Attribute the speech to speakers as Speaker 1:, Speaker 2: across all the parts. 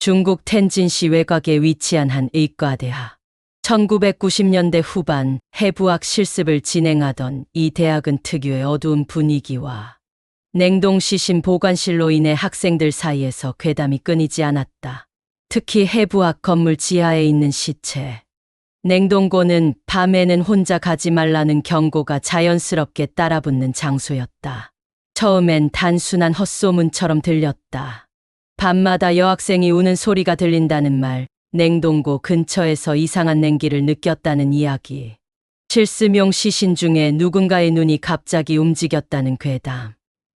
Speaker 1: 중국 텐진시 외곽에 위치한 한 의과대학. 1990년대 후반 해부학 실습을 진행하던 이 대학은 특유의 어두운 분위기와 냉동 시신 보관실로 인해 학생들 사이에서 괴담이 끊이지 않았다. 특히 해부학 건물 지하에 있는 시체. 냉동고는 밤에는 혼자 가지 말라는 경고가 자연스럽게 따라붙는 장소였다. 처음엔 단순한 헛소문처럼 들렸다. 밤마다 여학생이 우는 소리가 들린다는 말, 냉동고 근처에서 이상한 냉기를 느꼈다는 이야기, 실습용 시신 중에 누군가의 눈이 갑자기 움직였다는 괴담.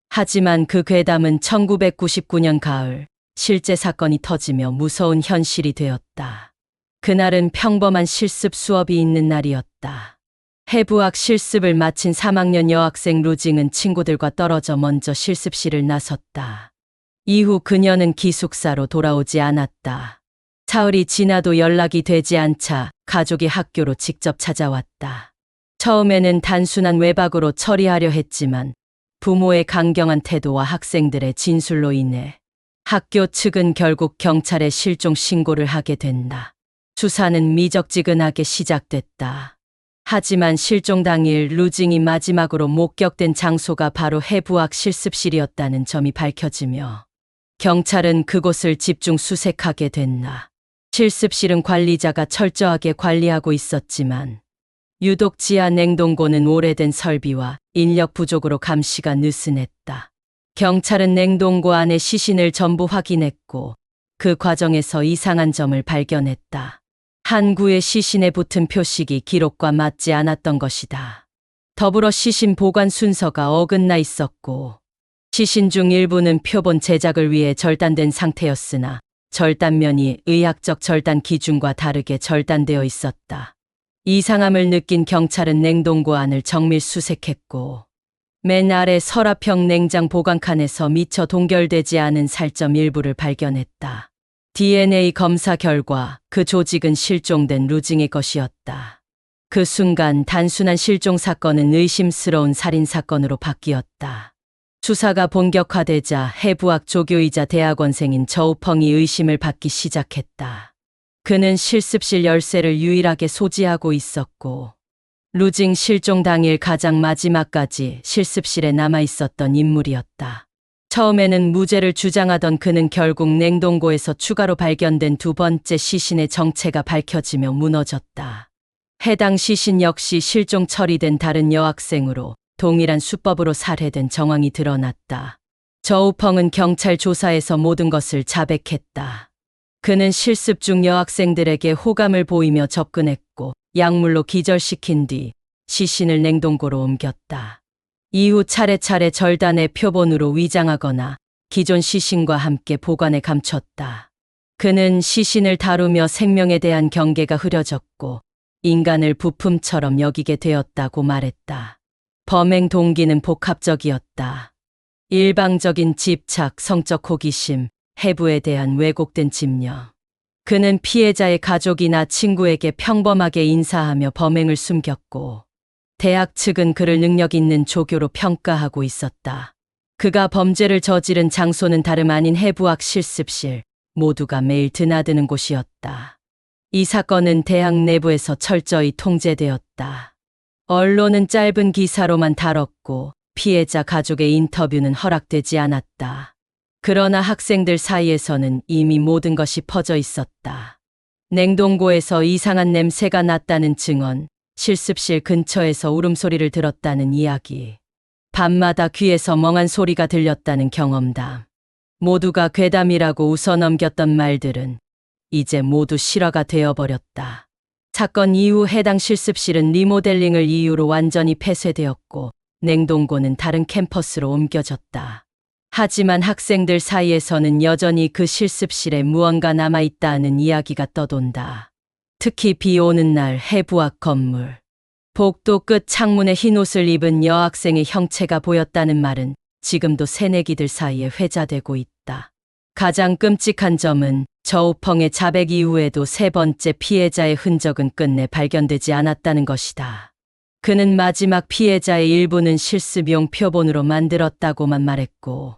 Speaker 1: 하지만 그 괴담은 1999년 가을, 실제 사건이 터지며 무서운 현실이 되었다. 그날은 평범한 실습 수업이 있는 날이었다. 해부학 실습을 마친 3학년 여학생 루징은 친구들과 떨어져 먼저 실습실을 나섰다. 이후 그녀는 기숙사로 돌아오지 않았다. 사흘이 지나도 연락이 되지 않자 가족이 학교로 직접 찾아왔다. 처음에는 단순한 외박으로 처리하려 했지만 부모의 강경한 태도와 학생들의 진술로 인해 학교 측은 결국 경찰에 실종 신고를 하게 된다. 수사는 미적지근하게 시작됐다. 하지만 실종 당일 루징이 마지막으로 목격된 장소가 바로 해부학 실습실이었다는 점이 밝혀지며 경찰은 그곳을 집중 수색하게 됐다. 실습실은 관리자가 철저하게 관리하고 있었지만 유독 지하 냉동고는 오래된 설비와 인력 부족으로 감시가 느슨했다. 경찰은 냉동고 안의 시신을 전부 확인했고 그 과정에서 이상한 점을 발견했다. 한 구의 시신에 붙은 표식이 기록과 맞지 않았던 것이다. 더불어 시신 보관 순서가 어긋나 있었고 시신 중 일부는 표본 제작을 위해 절단된 상태였으나 절단면이 의학적 절단 기준과 다르게 절단되어 있었다. 이상함을 느낀 경찰은 냉동고 안을 정밀 수색했고 맨 아래 서랍형 냉장 보관칸에서 미처 동결되지 않은 살점 일부를 발견했다. DNA 검사 결과 그 조직은 실종된 루징의 것이었다. 그 순간 단순한 실종 사건은 의심스러운 살인 사건으로 바뀌었다. 수사가 본격화되자 해부학 조교이자 대학원생인 저우펑이 의심을 받기 시작했다. 그는 실습실 열쇠를 유일하게 소지하고 있었고 루징 실종 당일 가장 마지막까지 실습실에 남아 있었던 인물이었다. 처음에는 무죄를 주장하던 그는 결국 냉동고에서 추가로 발견된 두 번째 시신의 정체가 밝혀지며 무너졌다. 해당 시신 역시 실종 처리된 다른 여학생으로 동일한 수법으로 살해된 정황이 드러났다. 저우펑은 경찰 조사에서 모든 것을 자백했다. 그는 실습 중 여학생들에게 호감을 보이며 접근했고 약물로 기절시킨 뒤 시신을 냉동고로 옮겼다. 이후 차례차례 절단의 표본으로 위장하거나 기존 시신과 함께 보관해 감췄다. 그는 시신을 다루며 생명에 대한 경계가 흐려졌고 인간을 부품처럼 여기게 되었다고 말했다. 범행 동기는 복합적이었다. 일방적인 집착, 성적 호기심, 해부에 대한 왜곡된 집념. 그는 피해자의 가족이나 친구에게 평범하게 인사하며 범행을 숨겼고 대학 측은 그를 능력 있는 조교로 평가하고 있었다. 그가 범죄를 저지른 장소는 다름 아닌 해부학 실습실, 모두가 매일 드나드는 곳이었다. 이 사건은 대학 내부에서 철저히 통제되었다. 언론은 짧은 기사로만 다뤘고 피해자 가족의 인터뷰는 허락되지 않았다. 그러나 학생들 사이에서는 이미 모든 것이 퍼져 있었다. 냉동고에서 이상한 냄새가 났다는 증언, 실습실 근처에서 울음소리를 들었다는 이야기, 밤마다 귀에서 멍한 소리가 들렸다는 경험담. 모두가 괴담이라고 웃어넘겼던 말들은 이제 모두 실화가 되어버렸다. 사건 이후 해당 실습실은 리모델링을 이유로 완전히 폐쇄되었고 냉동고는 다른 캠퍼스로 옮겨졌다. 하지만 학생들 사이에서는 여전히 그 실습실에 무언가 남아있다는 이야기가 떠돈다. 특히 비 오는 날 해부학 건물. 복도 끝 창문에 흰 옷을 입은 여학생의 형체가 보였다는 말은 지금도 새내기들 사이에 회자되고 있다. 가장 끔찍한 점은 저우펑의 자백 이후에도 세 번째 피해자의 흔적은 끝내 발견되지 않았다는 것이다. 그는 마지막 피해자의 일부는 실습용 표본으로 만들었다고만 말했고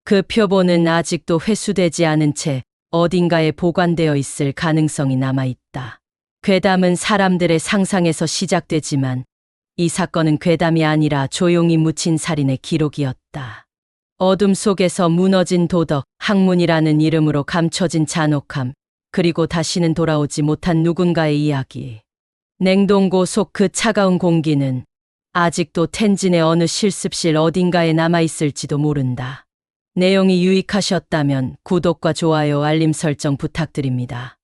Speaker 1: 그 표본은 아직도 회수되지 않은 채 어딘가에 보관되어 있을 가능성이 남아있다. 괴담은 사람들의 상상에서 시작되지만 이 사건은 괴담이 아니라 조용히 묻힌 살인의 기록이었다. 어둠 속에서 무너진 도덕, 학문이라는 이름으로 감춰진 잔혹함, 그리고 다시는 돌아오지 못한 누군가의 이야기. 냉동고 속 그 차가운 공기는 아직도 텐진의 어느 실습실 어딘가에 남아있을지도 모른다. 내용이 유익하셨다면 구독과 좋아요, 알림 설정 부탁드립니다.